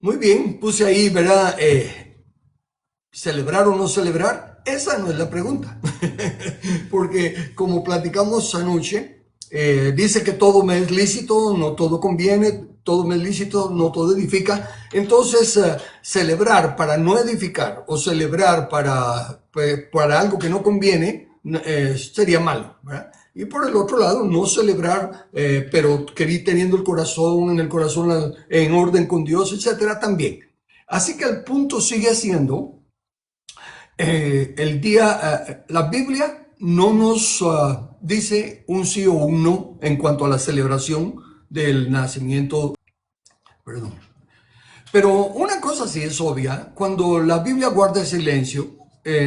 Muy bien, puse ahí, ¿verdad? ¿Celebrar o no celebrar? Esa no es la pregunta. Porque como platicamos anoche, dice que todo me es lícito, no todo conviene, todo me es lícito, no todo edifica. Entonces, celebrar para no edificar o celebrar para algo que no conviene sería malo, ¿verdad? Y por el otro lado, no celebrar, pero teniendo el corazón, en el corazón en orden con Dios, etcétera, también. Así que el punto sigue siendo la Biblia no nos dice un sí o un no en cuanto a la celebración del nacimiento, perdón. Pero una cosa sí es obvia, cuando la Biblia guarda silencio,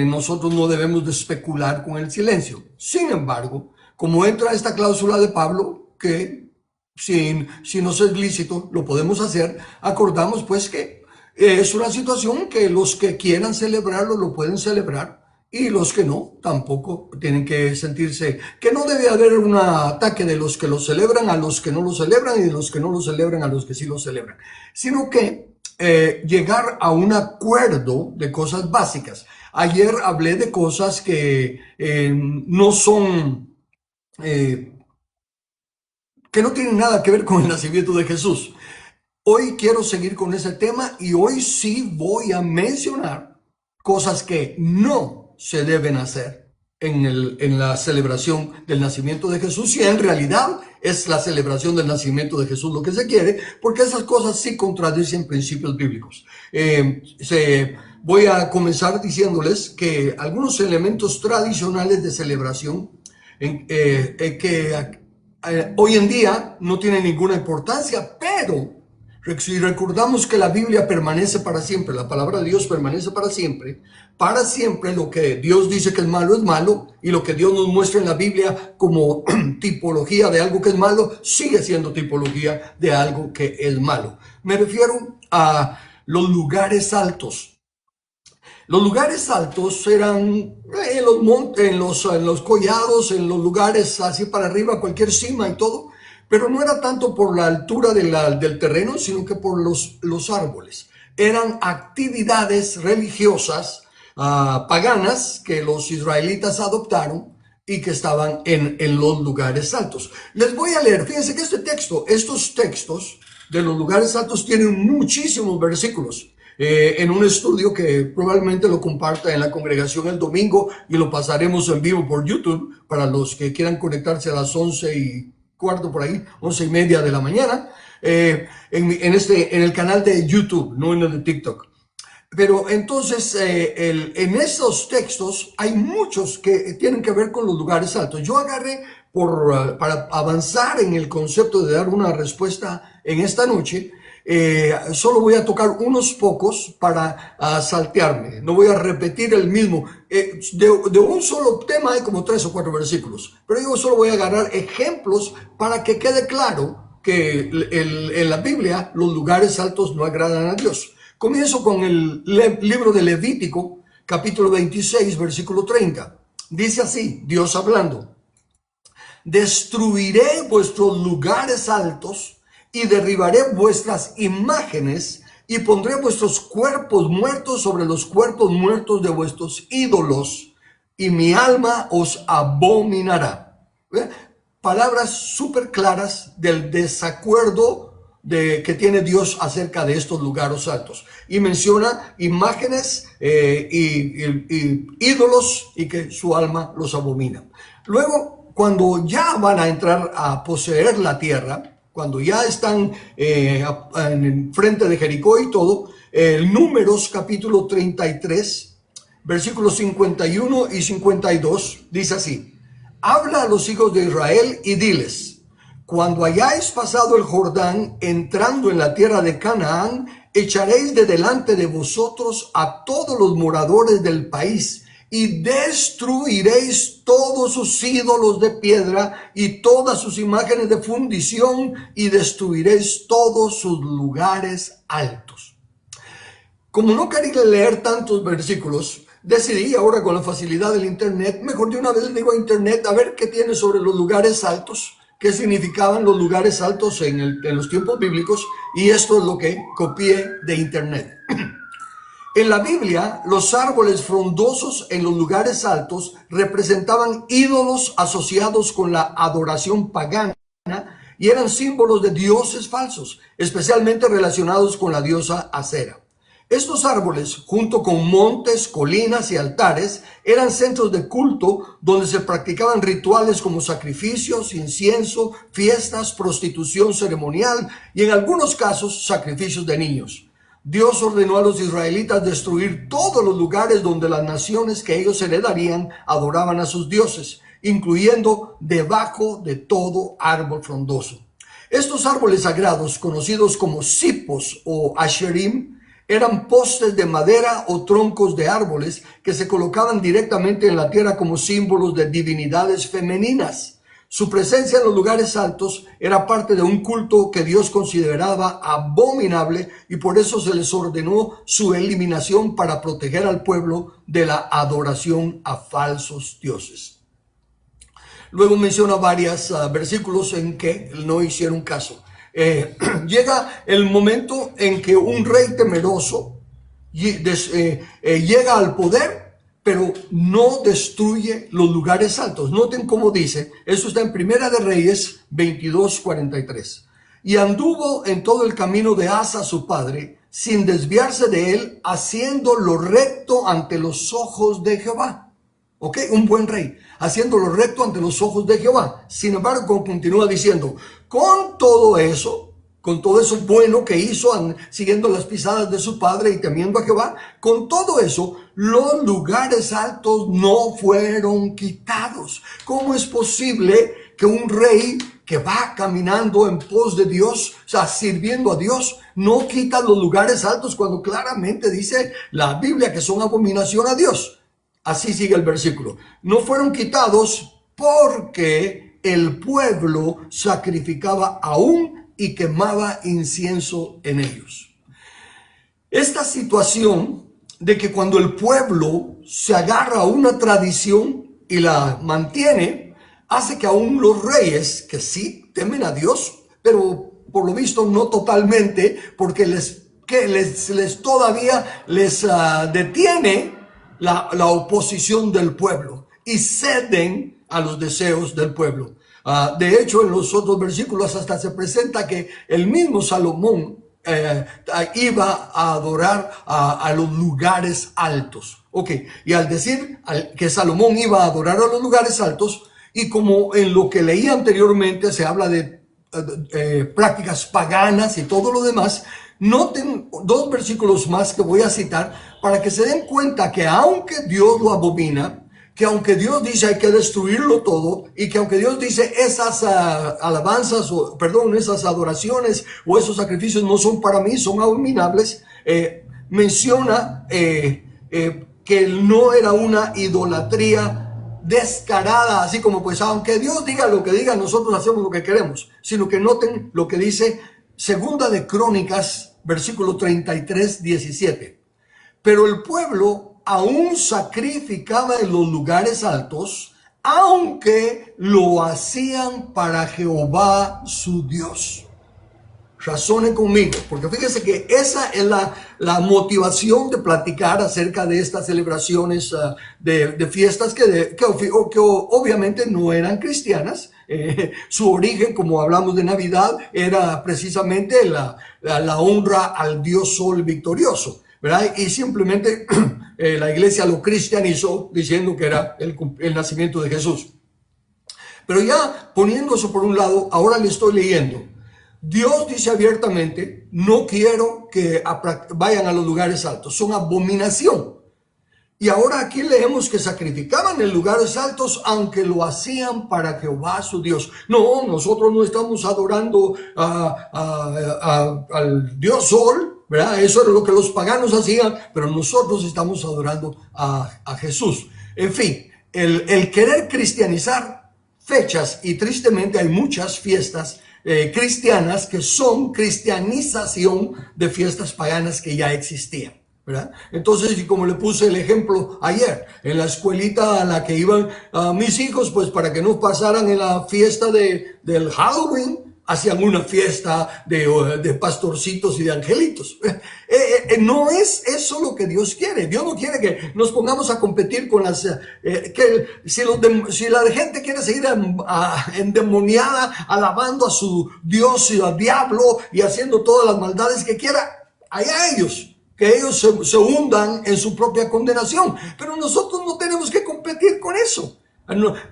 nosotros no debemos de especular con el silencio. Sin embargo, como entra esta cláusula de Pablo, que si nos es lícito, lo podemos hacer, acordamos pues que es una situación que los que quieran celebrarlo lo pueden celebrar y los que no, tampoco tienen que sentirse, que no debe haber un ataque de los que lo celebran a los que no lo celebran y de los que no lo celebran a los que sí lo celebran, sino que llegar a un acuerdo de cosas básicas. Ayer hablé de cosas que no son, eh, que no tienen nada que ver con el nacimiento de Jesús. Hoy quiero seguir con ese tema y hoy sí voy a mencionar cosas que no se deben hacer en la celebración del nacimiento de Jesús, y en realidad es la celebración del nacimiento de Jesús lo que se quiere, porque esas cosas sí contradicen principios bíblicos. Voy a comenzar diciéndoles que algunos elementos tradicionales de celebración que hoy en día no tienen ninguna importancia, pero si recordamos que la Biblia permanece para siempre, la palabra de Dios permanece para siempre lo que Dios dice que es malo, y lo que Dios nos muestra en la Biblia como tipología de algo que es malo, sigue siendo tipología de algo que es malo. Me refiero a los lugares altos. Los lugares altos eran en los montes, en los collados, en los lugares así para arriba, cualquier cima y todo, pero no era tanto por la altura del terreno, sino que por los árboles. Eran actividades religiosas paganas que los israelitas adoptaron y que estaban en los lugares altos. Les voy a leer, fíjense que estos textos de los lugares altos tienen muchísimos versículos. En un estudio que probablemente lo comparta en la congregación el domingo y lo pasaremos en vivo por YouTube para los que quieran conectarse a las 11:15 por ahí, 11:30 de la mañana, en el canal de YouTube, no en el de TikTok. Pero entonces, en esos textos hay muchos que tienen que ver con los lugares altos. Yo agarré para avanzar en el concepto de dar una respuesta en esta noche. Solo voy a tocar unos pocos para saltearme. No voy a repetir el mismo. De un solo tema hay como 3 o 4 versículos. Pero yo solo voy a agarrar ejemplos para que quede claro que en la Biblia los lugares altos no agradan a Dios. Comienzo con el libro de Levítico, capítulo 26, versículo 30. Dice así, Dios hablando: destruiré vuestros lugares altos y derribaré vuestras imágenes y pondré vuestros cuerpos muertos sobre los cuerpos muertos de vuestros ídolos, y mi alma os abominará. ¿Ve? Palabras súper claras del desacuerdo que tiene Dios acerca de estos lugares altos. Y menciona imágenes y ídolos, y que su alma los abomina. Luego, cuando ya van a entrar a poseer la tierra, cuando ya están en frente de Jericó y todo, Números capítulo 33, versículos 51 y 52, dice así: habla a los hijos de Israel y diles: cuando hayáis pasado el Jordán, entrando en la tierra de Canaán, echaréis de delante de vosotros a todos los moradores del país, y destruiréis todos sus ídolos de piedra y todas sus imágenes de fundición, y destruiréis todos sus lugares altos. Como no quería leer tantos versículos, decidí, ahora con la facilidad del internet, mejor de una vez le digo a internet a ver qué tiene sobre los lugares altos. qué significaban los lugares altos en los tiempos bíblicos, y esto es lo que copié de internet. En la Biblia, los árboles frondosos en los lugares altos representaban ídolos asociados con la adoración pagana y eran símbolos de dioses falsos, especialmente relacionados con la diosa Acera. Estos árboles, junto con montes, colinas y altares, eran centros de culto donde se practicaban rituales como sacrificios, incienso, fiestas, prostitución ceremonial y en algunos casos sacrificios de niños. Dios ordenó a los israelitas destruir todos los lugares donde las naciones que ellos heredarían adoraban a sus dioses, incluyendo debajo de todo árbol frondoso. Estos árboles sagrados, conocidos como cipos o asherim, eran postes de madera o troncos de árboles que se colocaban directamente en la tierra como símbolos de divinidades femeninas. Su presencia en los lugares altos era parte de un culto que Dios consideraba abominable y por eso se les ordenó su eliminación para proteger al pueblo de la adoración a falsos dioses. Luego menciona varios versículos en que no hicieron caso. Llega el momento en que un rey temeroso llega al poder, pero no destruye los lugares altos. Noten cómo dice, eso está en Primera de Reyes 22:43. Y anduvo en todo el camino de Asa su padre, sin desviarse de él, haciendo lo recto ante los ojos de Jehová. ¿Ok? Un buen rey, haciendo lo recto ante los ojos de Jehová. Sin embargo, continúa diciendo, con todo eso bueno que hizo, siguiendo las pisadas de su padre y temiendo a Jehová, con todo eso, los lugares altos no fueron quitados. ¿Cómo es posible que un rey que va caminando en pos de Dios, o sea, sirviendo a Dios, no quita los lugares altos cuando claramente dice la Biblia que son abominación a Dios? Así sigue el versículo. No fueron quitados porque el pueblo sacrificaba aún y quemaba incienso en ellos. Esta situación de que cuando el pueblo se agarra a una tradición y la mantiene, hace que aún los reyes, que sí temen a Dios, pero por lo visto no totalmente, porque todavía les detiene la oposición del pueblo y ceden a los deseos del pueblo. De hecho, en los otros versículos hasta se presenta que el mismo Salomón iba a adorar a los lugares altos. Ok, y al decir que Salomón iba a adorar a los lugares altos, y como en lo que leí anteriormente se habla de prácticas paganas y todo lo demás, noten dos versículos más que voy a citar para que se den cuenta que aunque Dios lo abomina, que aunque Dios dice hay que destruirlo todo, y que aunque Dios dice esas alabanzas, esas adoraciones o esos sacrificios no son para mí, son abominables, menciona que no era una idolatría descarada, así como pues aunque Dios diga lo que diga, nosotros hacemos lo que queremos, sino que noten lo que dice Segunda de Crónicas, versículo 33:17. Pero el pueblo aún sacrificaba en los lugares altos, aunque lo hacían para Jehová su Dios. Razonen conmigo, porque fíjense que esa es la motivación de platicar acerca de estas celebraciones de fiestas que obviamente no eran cristianas. Su origen, como hablamos de Navidad, era precisamente la honra al Dios Sol victorioso, ¿verdad? Y simplemente la iglesia lo cristianizó diciendo que era el nacimiento de Jesús. Pero ya poniendo eso por un lado, ahora le estoy leyendo. Dios dice abiertamente, no quiero que vayan a los lugares altos, son abominación. Y ahora aquí leemos que sacrificaban en lugares altos, aunque lo hacían para Jehová su Dios. No, nosotros no estamos adorando al Dios Sol, ¿verdad? Eso era lo que los paganos hacían, pero nosotros estamos adorando a Jesús. En fin, el querer cristianizar fechas, y tristemente hay muchas fiestas cristianas que son cristianización de fiestas paganas que ya existían, ¿verdad? Entonces, y como le puse el ejemplo ayer, en la escuelita a la que iban mis hijos, pues para que no pasaran en la fiesta del Halloween, hacían una fiesta de pastorcitos y de angelitos. No es eso lo que Dios quiere. Dios no quiere que nos pongamos a competir con las... si la gente quiere seguir endemoniada, alabando a su Dios y al diablo y haciendo todas las maldades que quiera, allá ellos. Que ellos se hundan en su propia condenación. Pero nosotros no tenemos que competir con eso.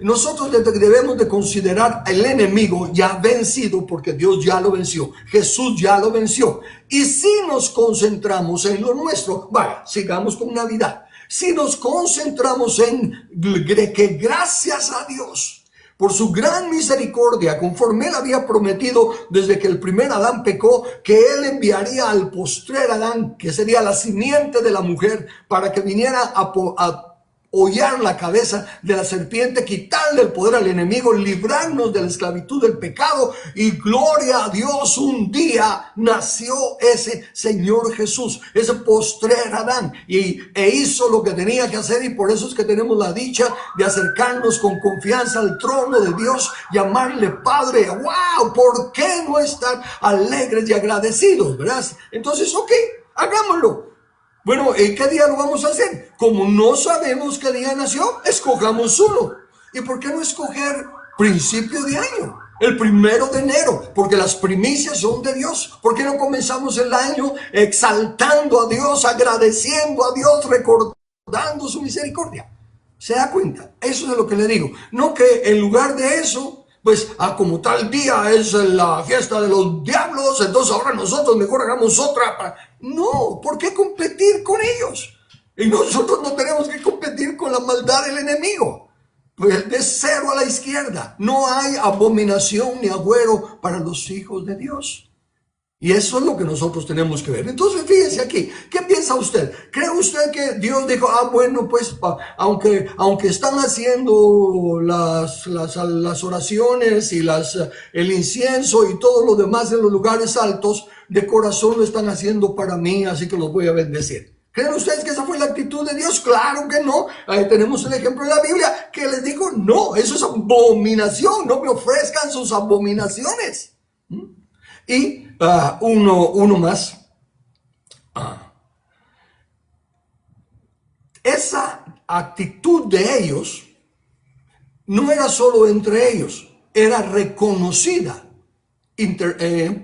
Nosotros debemos de considerar el enemigo ya vencido, porque Dios ya lo venció, Jesús ya lo venció. Y si nos concentramos en lo nuestro, vaya, sigamos con Navidad. Si nos concentramos en que gracias a Dios por su gran misericordia, conforme Él había prometido desde que el primer Adán pecó, que Él enviaría al postrer Adán, que sería la simiente de la mujer, para que viniera a hollar la cabeza de la serpiente, quitarle el poder al enemigo, librarnos de la esclavitud del pecado. Y gloria a Dios, un día nació ese Señor Jesús, ese postrer Adán, e hizo lo que tenía que hacer. Y por eso es que tenemos la dicha de acercarnos con confianza al trono de Dios, llamarle Padre. ¡Wow! ¿Por qué no estar alegres y agradecidos, verdad? Entonces, ok, hagámoslo. Bueno, ¿qué día lo vamos a hacer? Como no sabemos qué día nació, escojamos uno. ¿Y por qué no escoger principio de año? El 1 de enero, porque las primicias son de Dios. ¿Por qué no comenzamos el año exaltando a Dios, agradeciendo a Dios, recordando su misericordia? ¿Se da cuenta? Eso es lo que le digo. No que en lugar de eso, pues como tal día es la fiesta de los diablos, entonces ahora nosotros mejor hagamos otra. No, ¿por qué competir con ellos? Y nosotros no tenemos que competir con la maldad del enemigo. Pues de cero a la izquierda. No hay abominación ni agüero para los hijos de Dios. Y eso es lo que nosotros tenemos que ver. Entonces, fíjense aquí, ¿qué piensa usted? ¿Cree usted que Dios dijo, bueno, pues, aunque están haciendo las oraciones y el incienso y todo lo demás en los lugares altos, de corazón lo están haciendo para mí, así que los voy a bendecir? ¿Creen ustedes que esa fue la actitud de Dios? Claro que no. Ahí tenemos el ejemplo en la Biblia que les dijo, no, eso es abominación, no me ofrezcan sus abominaciones. Y uno más. Esa actitud de ellos no era solo entre ellos, era reconocida,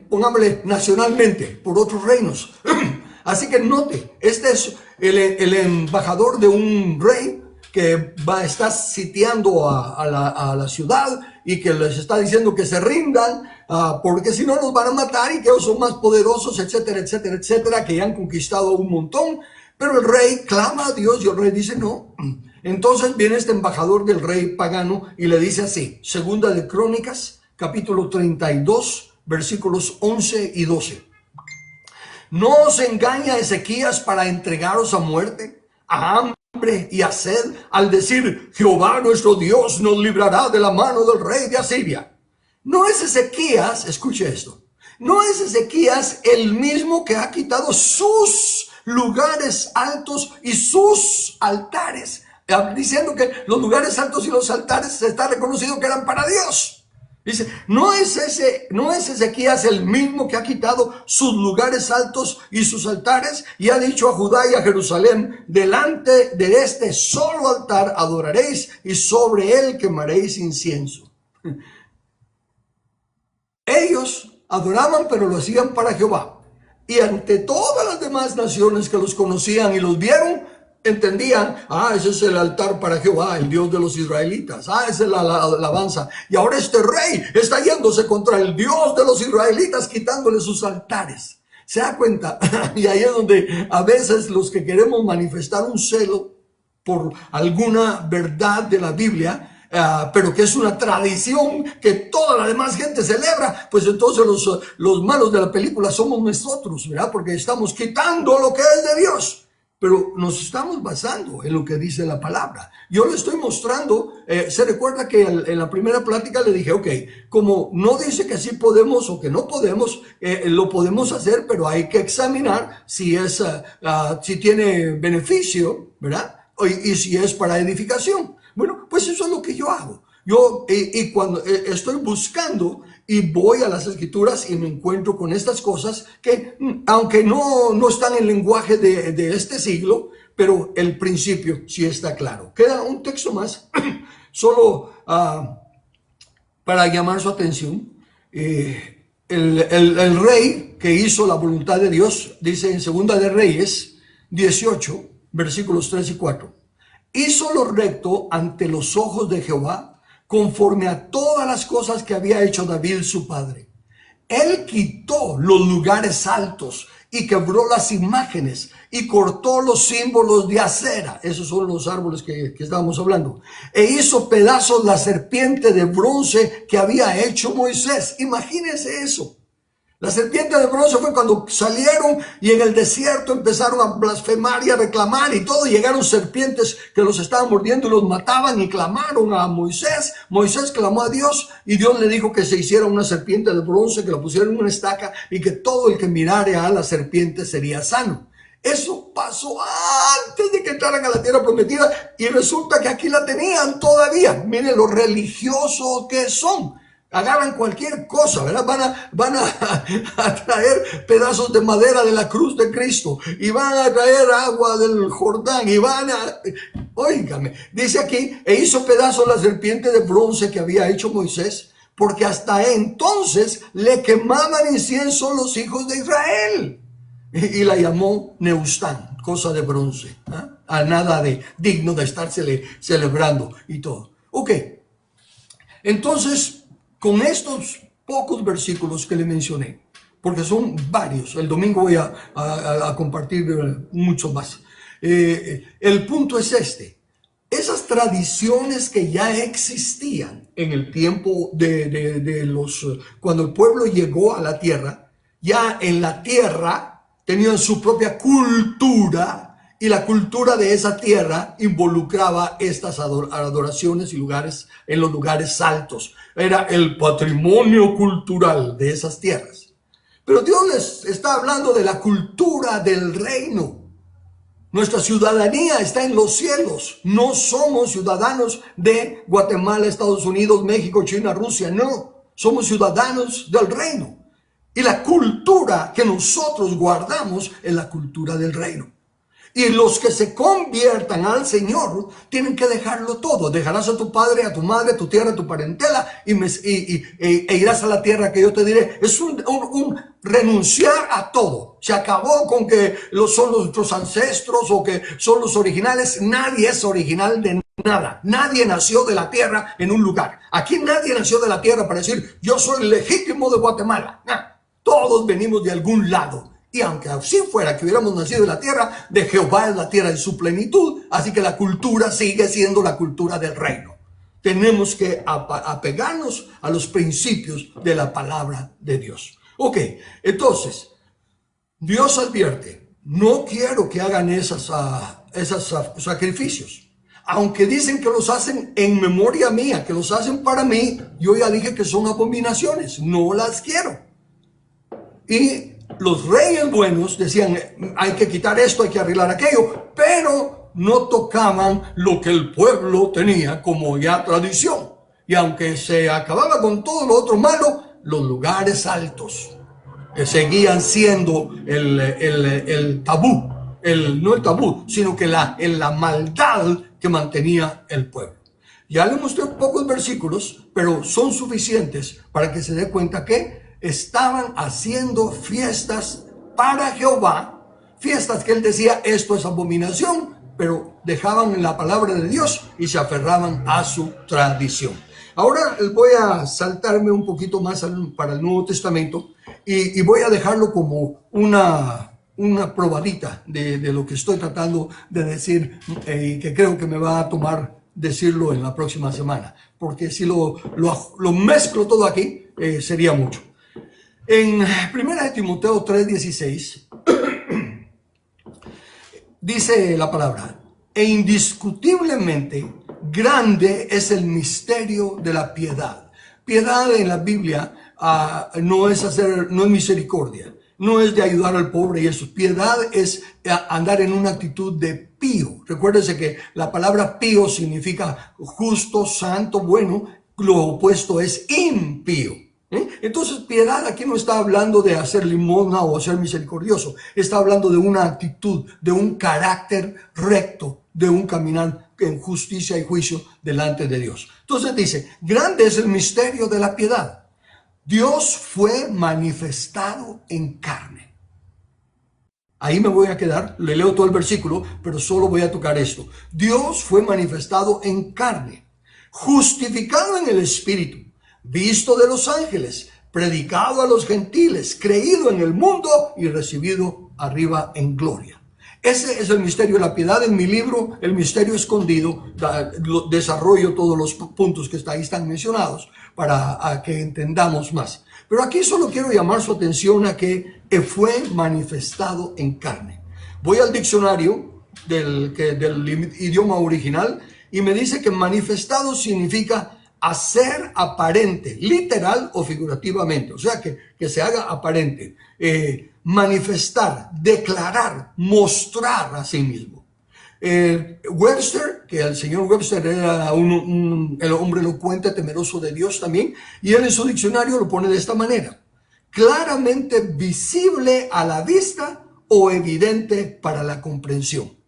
pongámosle nacionalmente, por otros reinos. Así que note, este es el embajador de un rey que está sitiando a la ciudad y que les está diciendo que se rindan, porque si no los van a matar y que ellos son más poderosos, etcétera, etcétera, etcétera, que ya han conquistado un montón. Pero el rey clama a Dios y el rey dice no. Entonces viene este embajador del rey pagano y le dice así, Segunda de Crónicas, capítulo 32, versículos 11 y 12. ¿No os engaña Ezequías para entregaros a muerte, a hambre y a sed, al decir, Jehová nuestro Dios nos librará de la mano del rey de Asiria? No es Ezequías, escuche esto, no es Ezequías el mismo que ha quitado sus lugares altos y sus altares, diciendo que los lugares altos y los altares se está reconocido que eran para Dios. Dice, no es Ezequías el mismo que ha quitado sus lugares altos y sus altares y ha dicho a Judá y a Jerusalén, delante de este solo altar adoraréis y sobre él quemaréis incienso. Ellos adoraban, pero lo hacían para Jehová. Y ante todas las demás naciones que los conocían y los vieron, entendían, ese es el altar para Jehová, el Dios de los israelitas, esa es la alabanza. Y ahora este rey está yéndose contra el Dios de los israelitas, quitándole sus altares. ¿Se da cuenta? Y ahí es donde a veces los que queremos manifestar un celo por alguna verdad de la Biblia, pero que es una tradición que toda la demás gente celebra, pues entonces los malos de la película somos nosotros, ¿verdad? Porque estamos quitando lo que es de Dios. pero nos estamos basando en lo que dice la palabra. Yo le estoy mostrando, se recuerda que en la primera plática le dije, ok, como no dice que sí podemos o que no podemos, lo podemos hacer, pero hay que examinar si es, si tiene beneficio, ¿verdad? Y si es para edificación. Bueno, pues eso es lo que yo hago. Yo, y cuando estoy buscando y voy a las escrituras y me encuentro con estas cosas que, aunque no están en el lenguaje de este siglo, pero el principio sí está claro. Queda un texto más, solo para llamar su atención. El rey que hizo la voluntad de Dios, dice en Segunda de Reyes 18, versículos 3 y 4. Hizo lo recto ante los ojos de Jehová, conforme a todas las cosas que había hecho David su padre. Él quitó los lugares altos y quebró las imágenes y cortó los símbolos de acera. Esos son los árboles que estábamos hablando. E hizo pedazos la serpiente de bronce que había hecho Moisés. Imagínense eso. La serpiente de bronce fue cuando salieron y en el desierto empezaron a blasfemar y a reclamar y todo. Llegaron serpientes que los estaban mordiendo y los mataban y clamaron a Moisés. Moisés clamó a Dios y Dios le dijo que se hiciera una serpiente de bronce, que la pusiera en una estaca y que todo el que mirare a la serpiente sería sano. Eso pasó antes de que entraran a la tierra prometida y resulta que aquí la tenían todavía. Miren lo religiosos que son. Agarran cualquier cosa, ¿verdad? Van a traer pedazos de madera de la cruz de Cristo y van a traer agua del Jordán y óigame, dice aquí, e hizo pedazos la serpiente de bronce que había hecho Moisés, porque hasta entonces le quemaban incienso los hijos de Israel. Y la llamó Neustán, cosa de bronce, ¿eh? A nada de digno de estársele celebrando y todo. Ok, entonces, con estos pocos versículos que le mencioné, porque son varios, el domingo voy a compartir mucho más. El punto es este: esas tradiciones que ya existían en el tiempo cuando el pueblo llegó a la tierra, ya en la tierra tenían su propia cultura. Y la cultura de esa tierra involucraba estas adoraciones y lugares en los lugares altos. Era el patrimonio cultural de esas tierras. Pero Dios les está hablando de la cultura del reino. Nuestra ciudadanía está en los cielos. No somos ciudadanos de Guatemala, Estados Unidos, México, China, Rusia. No, somos ciudadanos del reino. Y la cultura que nosotros guardamos es la cultura del reino. Y los que se conviertan al Señor tienen que dejarlo todo. Dejarás a tu padre, a tu madre, a tu tierra, a tu parentela e irás a la tierra que yo te diré. Es un renunciar a todo. Se acabó con que son nuestros ancestros o que son los originales. Nadie es original de nada. Nadie nació de la tierra en un lugar. Aquí nadie nació de la tierra para decir yo soy legítimo de Guatemala. Todos venimos de algún lado. Y aunque así fuera que hubiéramos nacido en la tierra, de Jehová es la tierra en su plenitud, así que la cultura sigue siendo la cultura del reino. Tenemos que apegarnos a los principios de la palabra de Dios. Ok, entonces, Dios advierte, no quiero que hagan esos sacrificios. Aunque dicen que los hacen en memoria mía, que los hacen para mí, yo ya dije que son abominaciones, no las quiero. Y los reyes buenos decían, hay que quitar esto, hay que arreglar aquello, pero no tocaban lo que el pueblo tenía como ya tradición. Y aunque se acababa con todo lo otro malo, los lugares altos seguían siendo el tabú, no el tabú, sino que la maldad que mantenía el pueblo. Ya le mostré pocos versículos, pero son suficientes para que se dé cuenta que estaban haciendo fiestas para Jehová, fiestas que él decía, esto es abominación, pero dejaban la palabra de Dios y se aferraban a su tradición. Ahora voy a saltarme un poquito más para el Nuevo Testamento y voy a dejarlo como una probadita de lo que estoy tratando de decir y que creo que me va a tomar decirlo en la próxima semana, porque si lo mezclo todo aquí, sería mucho. En 1 Timoteo 3:16, dice la palabra, e indiscutiblemente grande es el misterio de la piedad. Piedad en la Biblia no es misericordia, no es de ayudar al pobre y eso. Piedad es andar en una actitud de pío. Recuérdese que la palabra pío significa justo, santo, bueno. Lo opuesto es impío. Entonces, piedad aquí no está hablando de hacer limosna o ser misericordioso. Está hablando de una actitud, de un carácter recto, de un caminar en justicia y juicio delante de Dios. Entonces dice, grande es el misterio de la piedad. Dios fue manifestado en carne. Ahí me voy a quedar, le leo todo el versículo, pero solo voy a tocar esto. Dios fue manifestado en carne, justificado en el Espíritu, visto de los ángeles, predicado a los gentiles, creído en el mundo y recibido arriba en gloria. Ese es el misterio de la piedad. En mi libro, El Misterio Escondido, desarrollo todos los puntos que ahí están mencionados para que entendamos más. Pero aquí solo quiero llamar su atención a que fue manifestado en carne. Voy al diccionario del idioma original y me dice que manifestado significa hacer aparente, literal o figurativamente, o sea que se haga aparente, manifestar, declarar, mostrar a sí mismo. Webster, que el señor Webster era el hombre elocuente, temeroso de Dios también, y él en su diccionario lo pone de esta manera: claramente visible a la vista o evidente para la comprensión.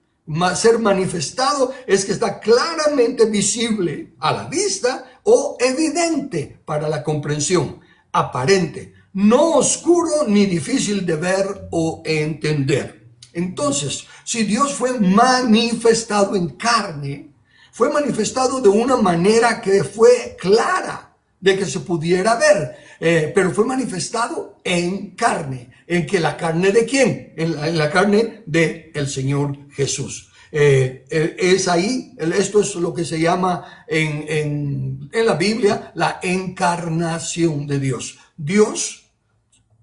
Ser manifestado es que está claramente visible a la vista o evidente para la comprensión, aparente, no oscuro ni difícil de ver o entender. Entonces, si Dios fue manifestado en carne, fue manifestado de una manera que fue clara, de que se pudiera ver, pero fue manifestado en carne. ¿En que la carne de quién? En la carne del Señor Jesús. Es ahí, esto es lo que se llama en la Biblia la encarnación de Dios. Dios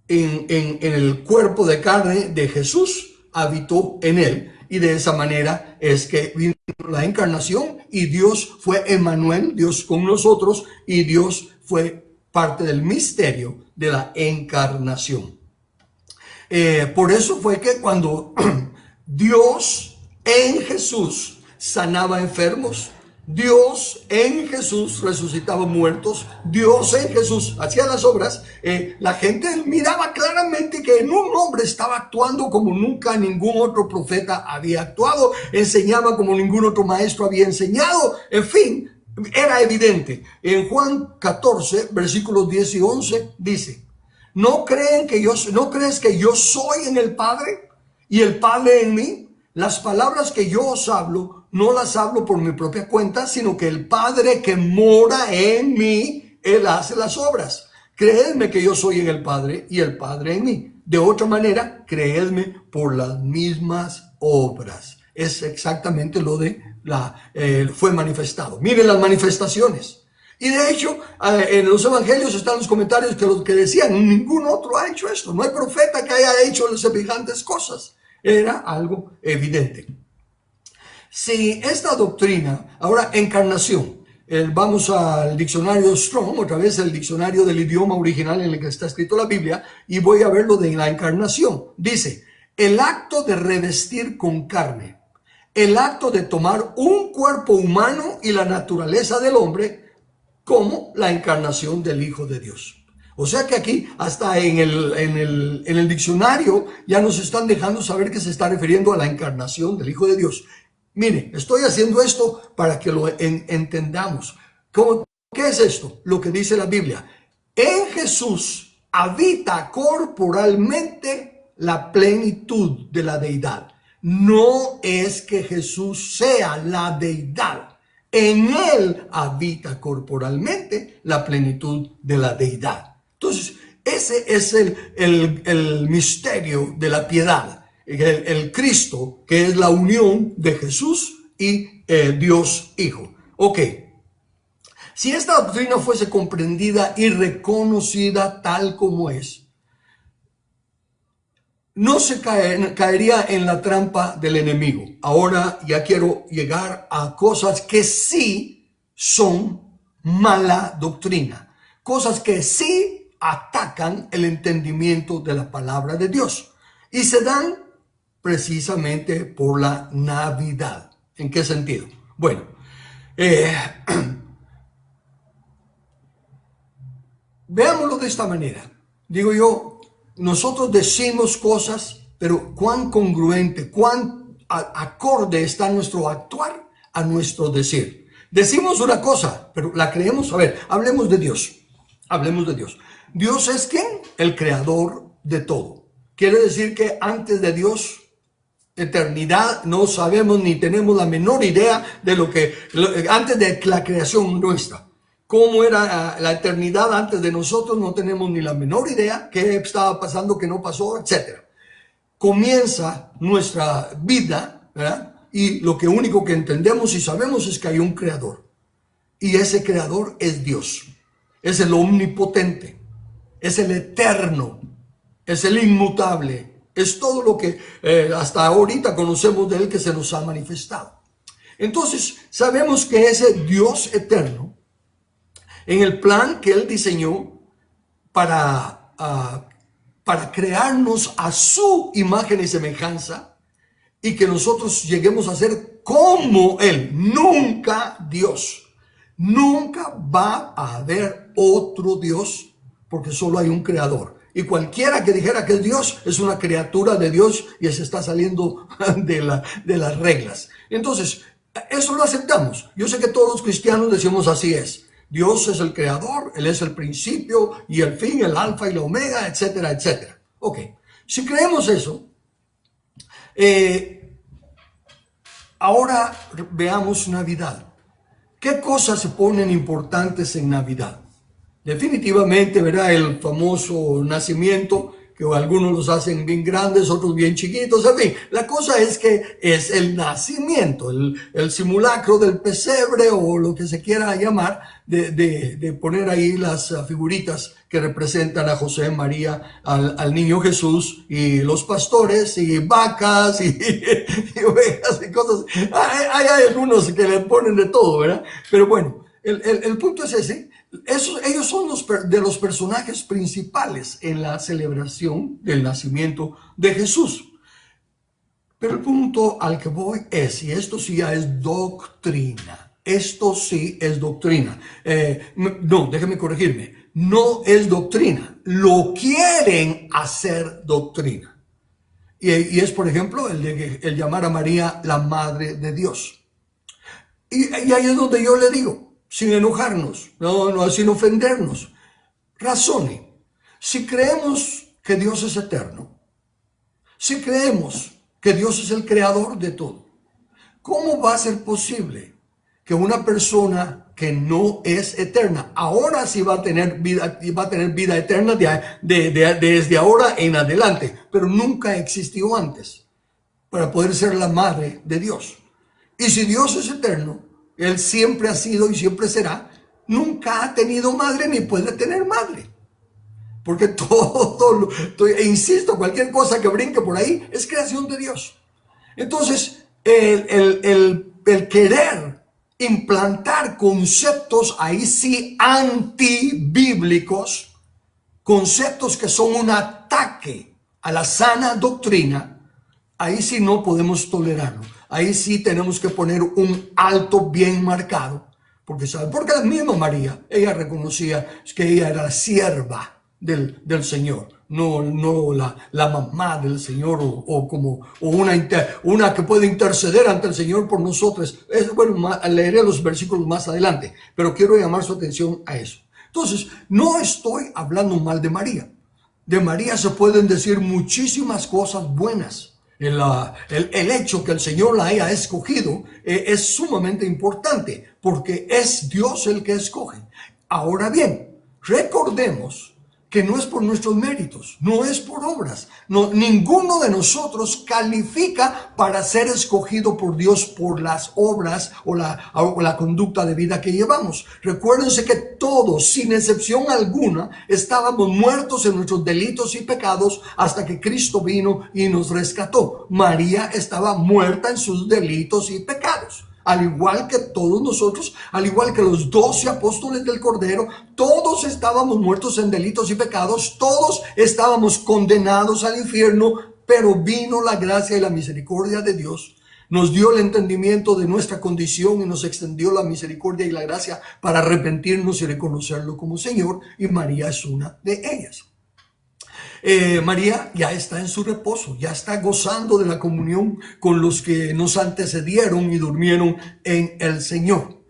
en el cuerpo de carne de Jesús habitó en él, y de esa manera es que vino la encarnación y Dios fue Emmanuel, Dios con nosotros, y Dios fue parte del misterio de la encarnación. Por eso fue que cuando Dios en Jesús sanaba enfermos, Dios en Jesús resucitaba muertos, Dios en Jesús hacía las obras, la gente miraba claramente que en un hombre estaba actuando como nunca ningún otro profeta había actuado, enseñaba como ningún otro maestro había enseñado, en fin, era evidente. En Juan 14, versículos 10 y 11 dice: ¿No crees que yo soy en el Padre y el Padre en mí? Las palabras que yo os hablo, no las hablo por mi propia cuenta, sino que el Padre que mora en mí, Él hace las obras. Creedme que yo soy en el Padre y el Padre en mí. De otra manera, creedme por las mismas obras. Es exactamente lo de fue manifestado. Miren las manifestaciones. Y de hecho, en los evangelios están los comentarios que decían: ningún otro ha hecho esto. No hay profeta que haya hecho semejantes cosas. Era algo evidente. Si esta doctrina, ahora encarnación, vamos al diccionario Strong, otra vez el diccionario del idioma original en el que está escrito la Biblia, y voy a ver lo de la encarnación. Dice: el acto de revestir con carne, el acto de tomar un cuerpo humano y la naturaleza del hombre, como la encarnación del Hijo de Dios. O sea que aquí, hasta en el diccionario, ya nos están dejando saber que se está refiriendo a la encarnación del Hijo de Dios. Mire, estoy haciendo esto para que lo entendamos. ¿Qué es esto? Lo que dice la Biblia. En Jesús habita corporalmente la plenitud de la deidad. No es que Jesús sea la deidad. En él habita corporalmente la plenitud de la deidad. Entonces, ese es el misterio de la piedad. El Cristo, que es la unión de Jesús y Dios Hijo. Ok. Si esta doctrina fuese comprendida y reconocida tal como es, no se caería en la trampa del enemigo. Ahora ya quiero llegar a cosas que sí son mala doctrina, cosas que sí atacan el entendimiento de la palabra de Dios y se dan precisamente por la Navidad. ¿En qué sentido? Bueno, veámoslo de esta manera. Digo yo, nosotros decimos cosas, pero cuán congruente, cuán acorde está nuestro actuar a nuestro decir. Decimos una cosa, pero la creemos. A ver, hablemos de Dios. Hablemos de Dios. Dios es ¿quién? El creador de todo. Quiere decir que antes de Dios, eternidad, no sabemos ni tenemos la menor idea de antes de la creación nuestra. Cómo era la eternidad antes de nosotros, no tenemos ni la menor idea qué estaba pasando, qué no pasó, etc. Comienza nuestra vida, ¿verdad? Y lo único que entendemos y sabemos es que hay un creador. Y ese creador es Dios. Es el omnipotente. Es el eterno. Es el inmutable. Es todo lo que hasta ahorita conocemos de él que se nos ha manifestado. Entonces, sabemos que ese Dios eterno, en el plan que él diseñó para crearnos a su imagen y semejanza y que nosotros lleguemos a ser como él, nunca Dios. Nunca va a haber otro Dios porque solo hay un creador. Y cualquiera que dijera que es Dios es una criatura de Dios y se está saliendo de las reglas. Entonces, eso lo aceptamos. Yo sé que todos los cristianos decimos así es. Dios es el creador, Él es el principio y el fin, el alfa y la omega, etcétera, etcétera. Ok, si creemos eso, ahora veamos Navidad. ¿Qué cosas se ponen importantes en Navidad? Definitivamente, ¿verdad? El famoso nacimiento, que algunos los hacen bien grandes, otros bien chiquitos, en fin. La cosa es que es el nacimiento, el simulacro del pesebre o lo que se quiera llamar, de poner ahí las figuritas que representan a José, María, al niño Jesús y los pastores y vacas y ovejas y cosas. Hay algunos que le ponen de todo, ¿verdad? Pero bueno, el punto es ese. Ellos son de los personajes principales en la celebración del nacimiento de Jesús. Pero el punto al que voy es, y esto sí ya es doctrina, esto sí es doctrina. No, déjeme corregirme, no es doctrina, lo quieren hacer doctrina. Y es, por ejemplo, el llamar a María la Madre de Dios. Y ahí es donde yo le digo, sin enojarnos, no, sin ofendernos. Razone. Si creemos que Dios es eterno, si creemos que Dios es el creador de todo, ¿cómo va a ser posible que una persona que no es eterna, ahora sí va a tener vida eterna desde ahora en adelante, pero nunca existió antes para poder ser la madre de Dios? Y si Dios es eterno, Él siempre ha sido y siempre será, nunca ha tenido madre ni puede tener madre. Porque insisto, cualquier cosa que brinque por ahí es creación de Dios. Entonces, el querer implantar conceptos ahí sí antibíblicos, conceptos que son un ataque a la sana doctrina, ahí sí no podemos tolerarlo. Ahí sí tenemos que poner un alto bien marcado. Porque la misma María, ella reconocía que ella era la sierva del Señor. No la mamá del Señor o una que puede interceder ante el Señor por nosotros. Bueno, leeré los versículos más adelante, pero quiero llamar su atención a eso. Entonces, no estoy hablando mal de María. De María se pueden decir muchísimas cosas buenas. El hecho que el Señor la haya escogido es sumamente importante porque es Dios el que escoge. Ahora bien, recordemos que no es por nuestros méritos, no es por obras. No, ninguno de nosotros califica para ser escogido por Dios por las obras o la conducta de vida que llevamos. Recuérdense que todos, sin excepción alguna, estábamos muertos en nuestros delitos y pecados hasta que Cristo vino y nos rescató. María estaba muerta en sus delitos y pecados. Al igual que todos nosotros, al igual que los 12 apóstoles del Cordero, todos estábamos muertos en delitos y pecados, todos estábamos condenados al infierno, pero vino la gracia y la misericordia de Dios, nos dio el entendimiento de nuestra condición y nos extendió la misericordia y la gracia para arrepentirnos y reconocerlo como Señor, y María es una de ellas. María ya está en su reposo, ya está gozando de la comunión con los que nos antecedieron y durmieron en el Señor.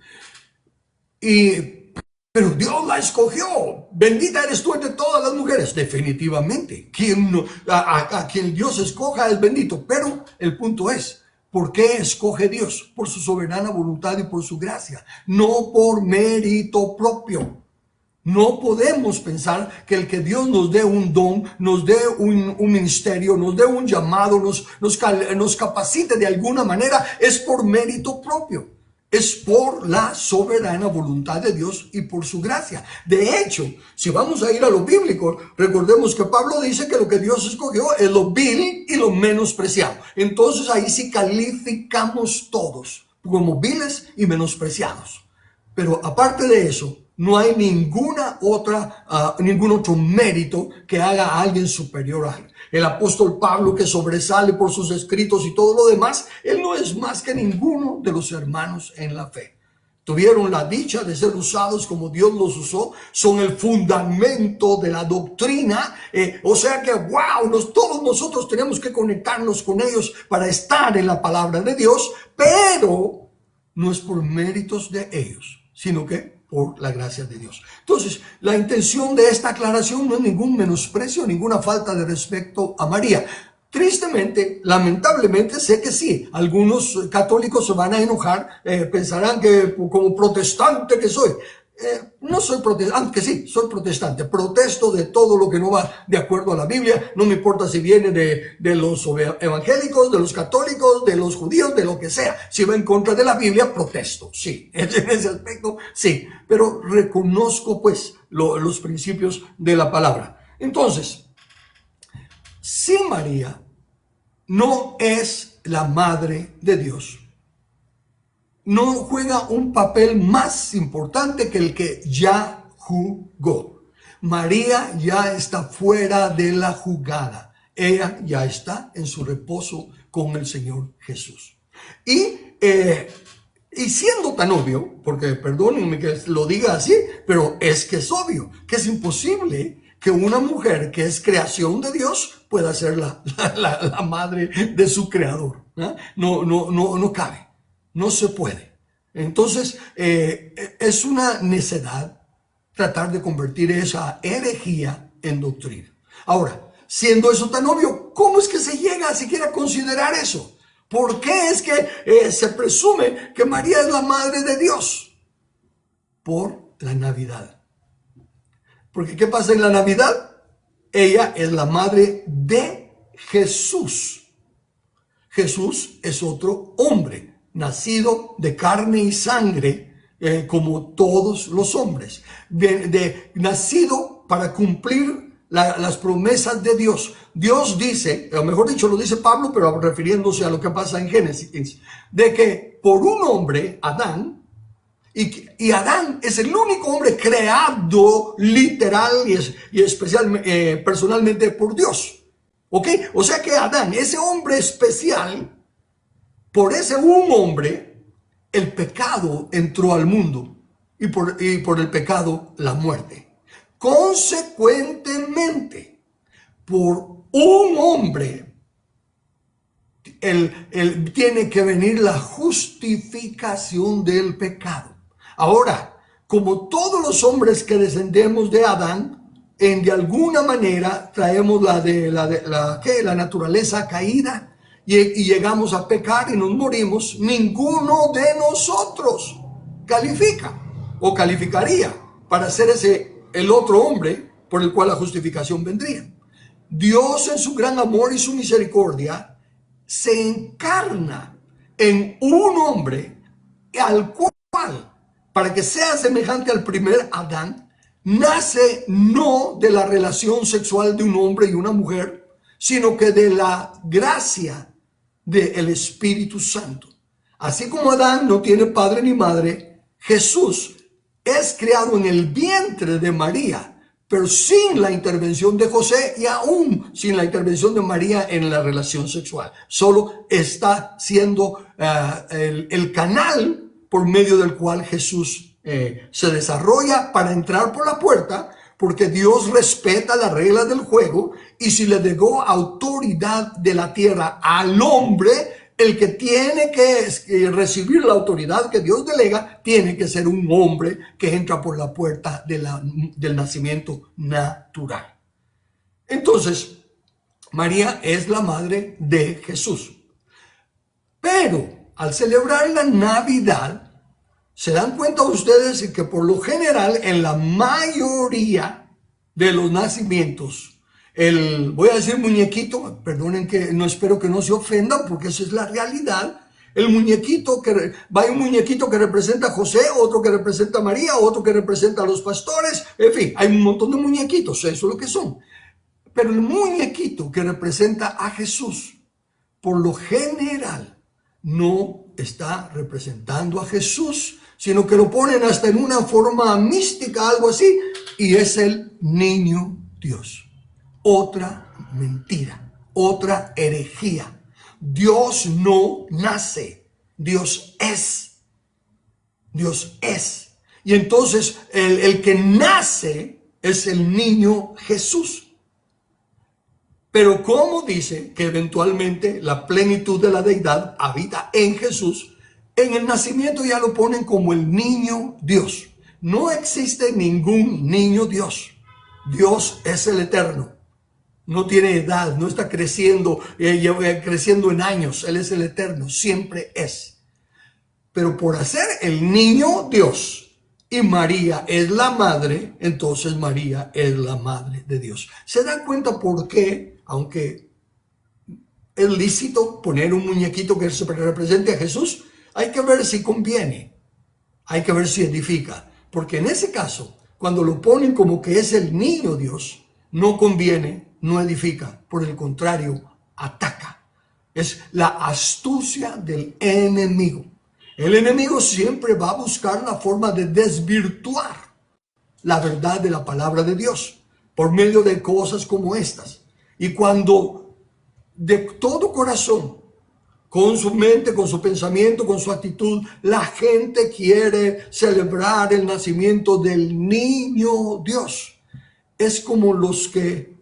Pero Dios la escogió. Bendita eres tú entre todas las mujeres. Definitivamente. A quien Dios escoja es bendito. Pero el punto es, ¿por qué escoge Dios? Por su soberana voluntad y por su gracia. No por mérito propio. No podemos pensar que el que Dios nos dé un don, nos dé un ministerio, nos dé un llamado, nos capacite de alguna manera, es por mérito propio. Es por la soberana voluntad de Dios y por su gracia. De hecho, si vamos a ir a lo bíblico, recordemos que Pablo dice que lo que Dios escogió es lo vil y lo menospreciado. Entonces ahí sí calificamos todos como viles y menospreciados. Pero aparte de eso, no hay ningún otro mérito que haga a alguien superior a él. El apóstol Pablo, que sobresale por sus escritos y todo lo demás, él no es más que ninguno de los hermanos en la fe. Tuvieron la dicha de ser usados como Dios los usó, son el fundamento de la doctrina, o sea que todos nosotros tenemos que conectarnos con ellos para estar en la palabra de Dios, pero no es por méritos de ellos, sino que por la gracia de Dios. Entonces, la intención de esta aclaración no es ningún menosprecio, ninguna falta de respeto a María. Tristemente, lamentablemente, sé que sí, algunos católicos se van a enojar, pensarán que como protestante que soy. No soy protestante, aunque sí, soy protestante, protesto de todo lo que no va de acuerdo a la Biblia, no me importa si viene de los evangélicos, de los católicos, de los judíos, de lo que sea. Si va en contra de la Biblia, protesto, sí, en ese aspecto, sí, pero reconozco pues los principios de la palabra. Entonces, si María no es la madre de Dios, no juega un papel más importante que el que ya jugó. María ya está fuera de la jugada. Ella ya está en su reposo con el Señor Jesús. Y siendo tan obvio, porque perdónenme que lo diga así, pero es que es obvio, que es imposible que una mujer que es creación de Dios pueda ser la madre de su creador. No cabe. No se puede. Entonces, es una necedad tratar de convertir esa herejía en doctrina. Ahora, siendo eso tan obvio, ¿cómo es que se llega a siquiera a considerar eso? ¿Por qué es que se presume que María es la madre de Dios? Por la Navidad. Porque ¿qué pasa en la Navidad? Ella es la madre de Jesús. Jesús es otro hombre, nacido de carne y sangre, como todos los hombres, nacido para cumplir las promesas de Dios. Dios dice, o mejor dicho, lo dice Pablo, pero refiriéndose a lo que pasa en Génesis, de que por un hombre, Adán, y Adán es el único hombre creado literal y especialmente, personalmente por Dios. ¿Ok? O sea que Adán, ese hombre especial, por ese un hombre, el pecado entró al mundo y por el pecado la muerte. Consecuentemente, por un hombre, tiene que venir la justificación del pecado. Ahora, como todos los hombres que descendemos de Adán, de alguna manera traemos la naturaleza caída y llegamos a pecar y nos morimos, ninguno de nosotros califica o calificaría para ser el otro hombre por el cual la justificación vendría. Dios en su gran amor y su misericordia se encarna en un hombre al cual, para que sea semejante al primer Adán, nace no de la relación sexual de un hombre y una mujer, sino que de la gracia del Espíritu Santo. Así como Adán no tiene padre ni madre, Jesús es creado en el vientre de María, pero sin la intervención de José y aún sin la intervención de María en la relación sexual. Solo está siendo el canal por medio del cual Jesús se desarrolla para entrar por la puerta, porque Dios respeta las reglas del juego, y si le delegó autoridad de la tierra al hombre, el que tiene que recibir la autoridad que Dios delega tiene que ser un hombre que entra por la puerta del nacimiento natural. Entonces, María es la madre de Jesús. Pero al celebrar la Navidad, se dan cuenta ustedes que por lo general en la mayoría de los nacimientos, voy a decir muñequito, perdonen que no, espero que no se ofendan porque esa es la realidad. El muñequito, hay un muñequito que representa a José, otro que representa a María, otro que representa a los pastores, en fin, hay un montón de muñequitos, eso es lo que son. Pero el muñequito que representa a Jesús, por lo general, no está representando a Jesús, sino que lo ponen hasta en una forma mística, algo así, y es el niño Dios. Otra mentira, otra herejía. Dios no nace, Dios es. Dios es. Y entonces el que nace es el niño Jesús. Pero como dice que eventualmente la plenitud de la deidad habita en Jesús, en el nacimiento ya lo ponen como el niño Dios. No existe ningún niño Dios. Dios es el eterno. No tiene edad, no está creciendo en años. Él es el eterno, siempre es. Pero por hacer el niño Dios y María es la madre, entonces María es la madre de Dios. ¿Se dan cuenta por qué, aunque es lícito poner un muñequito que represente a Jesús, hay que ver si conviene, hay que ver si edifica? Porque en ese caso, cuando lo ponen como que es el niño Dios, no conviene, no edifica, por el contrario, ataca. Es la astucia del enemigo. El enemigo siempre va a buscar la forma de desvirtuar la verdad de la palabra de Dios por medio de cosas como estas. Y cuando de todo corazón, con su mente, con su pensamiento, con su actitud, la gente quiere celebrar el nacimiento del niño Dios, es como los que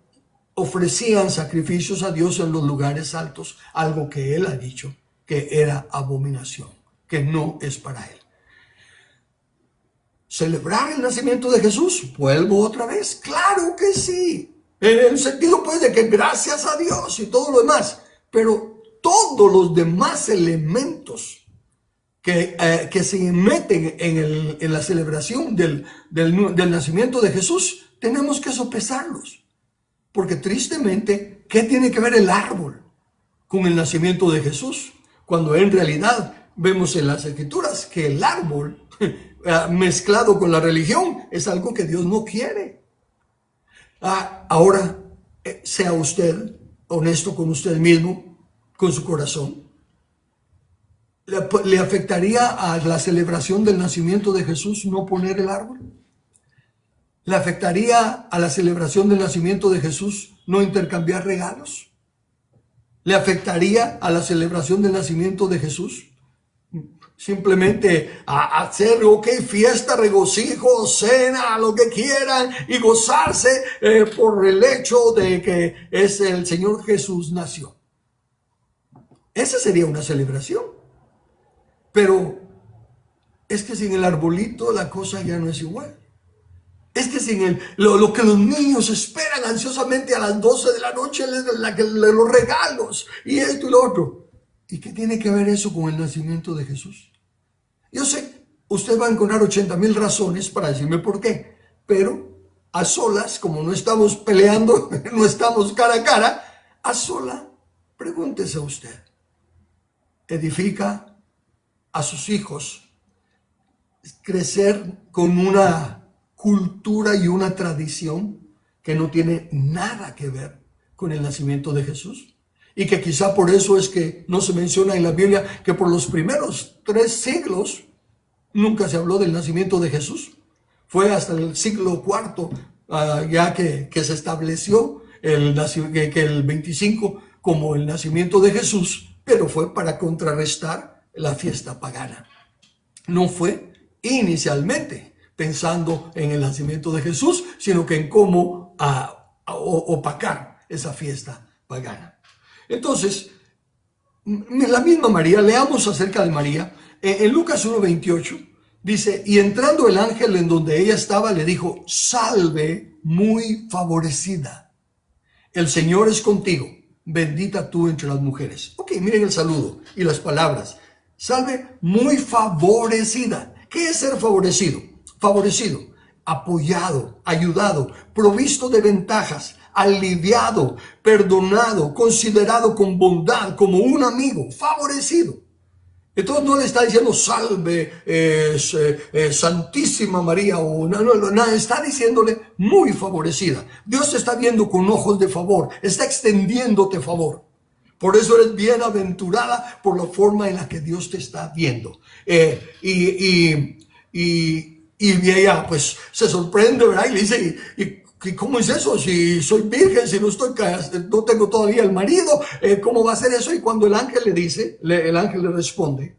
ofrecían sacrificios a Dios en los lugares altos, algo que Él ha dicho que era abominación, que no es para Él. ¿Celebrar el nacimiento de Jesús? Vuelvo otra vez, claro que sí, en el sentido pues de que gracias a Dios y todo lo demás, pero todos los demás elementos que se meten en la celebración del nacimiento de Jesús, tenemos que sopesarlos. Porque tristemente, ¿qué tiene que ver el árbol con el nacimiento de Jesús? Cuando en realidad vemos en las Escrituras que el árbol mezclado con la religión es algo que Dios no quiere. Ahora, sea usted honesto con usted mismo, con su corazón. ¿Le afectaría a la celebración del nacimiento de Jesús no poner el árbol? ¿Le afectaría a la celebración del nacimiento de Jesús no intercambiar regalos? ¿Le afectaría a la celebración del nacimiento de Jesús simplemente a hacer, fiesta, regocijo, cena, lo que quieran y gozarse por el hecho de que es el Señor Jesús nació? Esa sería una celebración. Pero es que sin el arbolito la cosa ya no es igual. Es que sin lo que los niños esperan ansiosamente a las 12 de la noche, los regalos y esto y lo otro. ¿Y qué tiene que ver eso con el nacimiento de Jesús? Yo sé, usted va a encontrar 80,000 razones para decirme por qué, pero a solas, como no estamos peleando, no estamos cara a cara, a sola, pregúntese usted, ¿edifica a sus hijos crecer con una cultura y una tradición que no tiene nada que ver con el nacimiento de Jesús? Y que quizá por eso es que no se menciona en la Biblia que por los primeros 3 siglos nunca se habló del nacimiento de Jesús. Fue hasta el siglo IV ya que se estableció que el 25 como el nacimiento de Jesús, pero fue para contrarrestar la fiesta pagana. No fue inicialmente pensando en el nacimiento de Jesús, sino que en cómo opacar esa fiesta pagana. Entonces, la misma María, leamos acerca de María, en Lucas 1:28, dice, y entrando el ángel en donde ella estaba, le dijo, salve muy favorecida, el Señor es contigo, bendita tú entre las mujeres. Ok, miren el saludo y las palabras, salve muy favorecida. ¿Qué es ser favorecido? Favorecido, apoyado, ayudado, provisto de ventajas, aliviado, perdonado, considerado con bondad, como un amigo, favorecido. Entonces no le está diciendo salve Santísima María o no, está diciéndole muy favorecida. Dios te está viendo con ojos de favor, está extendiéndote favor. Por eso eres bienaventurada por la forma en la que Dios te está viendo. Y ella pues se sorprende, ¿verdad? Y le dice, ¿y cómo es eso? Si soy virgen, si no tengo todavía el marido, ¿cómo va a ser eso? Y cuando el ángel le dice, el ángel le responde,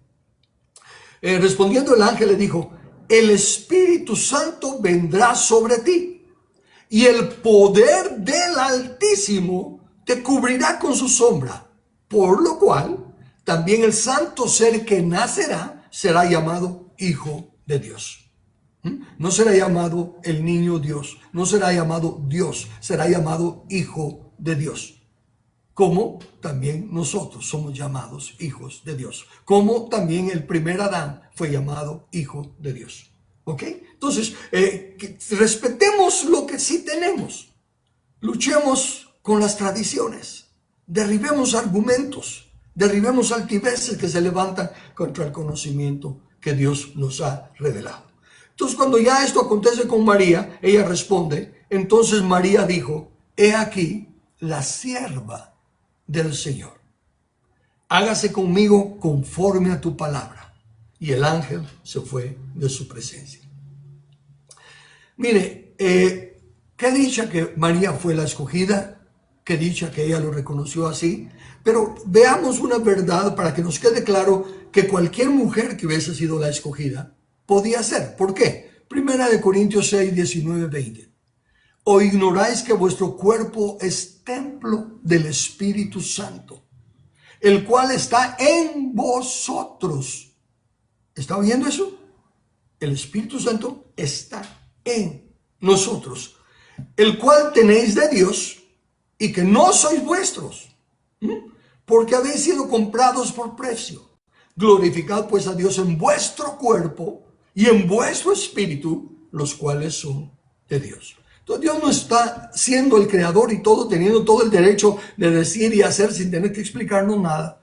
respondiendo el ángel le dijo, el Espíritu Santo vendrá sobre ti y el poder del Altísimo te cubrirá con su sombra, por lo cual también el santo ser que nacerá será llamado Hijo de Dios. No será llamado el niño Dios, no será llamado Dios, será llamado Hijo de Dios. Como también nosotros somos llamados hijos de Dios. Como también el primer Adán fue llamado hijo de Dios. ¿Ok? Entonces, respetemos lo que sí tenemos. Luchemos con las tradiciones. Derribemos argumentos. Derribemos altiveces que se levantan contra el conocimiento que Dios nos ha revelado. Entonces, cuando ya esto acontece con María, ella responde, entonces María dijo, he aquí la sierva del Señor. Hágase conmigo conforme a tu palabra. Y el ángel se fue de su presencia. Mire, qué dicha que María fue la escogida, qué dicha que ella lo reconoció así, pero veamos una verdad para que nos quede claro que cualquier mujer que hubiese sido la escogida podía ser. ¿Por qué? Primera de Corintios 6, 19, 20. ¿O ignoráis que vuestro cuerpo es templo del Espíritu Santo, el cual está en vosotros? ¿Está oyendo eso? El Espíritu Santo está en nosotros, el cual tenéis de Dios y que no sois vuestros, porque habéis sido comprados por precio. Glorificad pues a Dios en vuestro cuerpo y en vuestro espíritu, los cuales son de Dios. Entonces Dios no está siendo el creador y todo, teniendo todo el derecho de decir y hacer sin tener que explicarnos nada.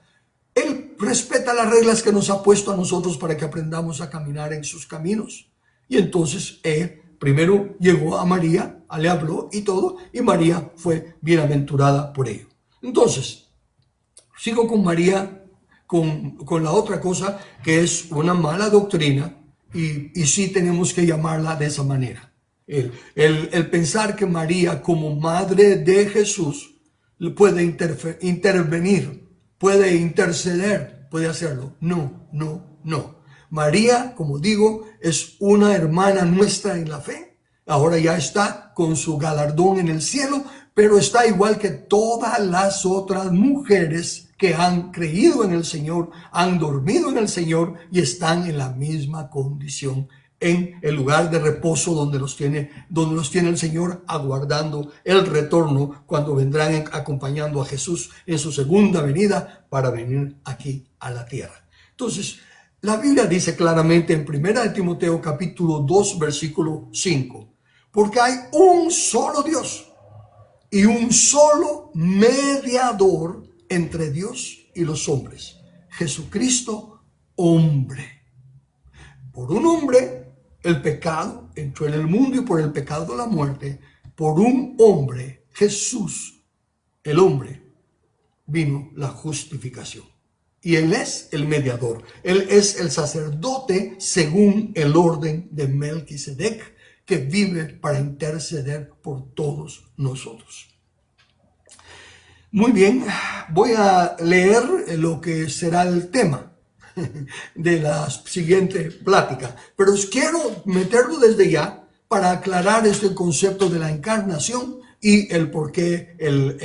Él respeta las reglas que nos ha puesto a nosotros para que aprendamos a caminar en sus caminos. Y entonces Él primero llegó a María, le habló y todo, y María fue bienaventurada por ello. Entonces, sigo con María, con la otra cosa que es una mala doctrina y sí tenemos que llamarla de esa manera. El pensar que María como madre de Jesús puede intervenir, puede interceder, puede hacerlo. No. María, como digo, es una hermana nuestra en la fe. Ahora ya está con su galardón en el cielo, pero está igual que todas las otras mujeres que han creído en el Señor, han dormido en el Señor y están en la misma condición en el lugar de reposo donde los tiene el Señor, aguardando el retorno cuando vendrán acompañando a Jesús en su segunda venida para venir aquí a la tierra. Entonces, la Biblia dice claramente en 1 Timoteo capítulo 2 versículo 5, Porque hay un solo Dios y un solo mediador entre Dios y los hombres, Jesucristo, hombre. Por un hombre el pecado entró en el mundo y por el pecado la muerte. Por un hombre, Jesús, el hombre, vino la justificación. Y Él es el mediador. Él es el sacerdote según el orden de Melquisedec, que vive para interceder por todos nosotros. Muy bien, voy a leer lo que será el tema de la siguiente plática, pero os quiero meterlo desde ya para aclarar este concepto de la encarnación y el por qué, el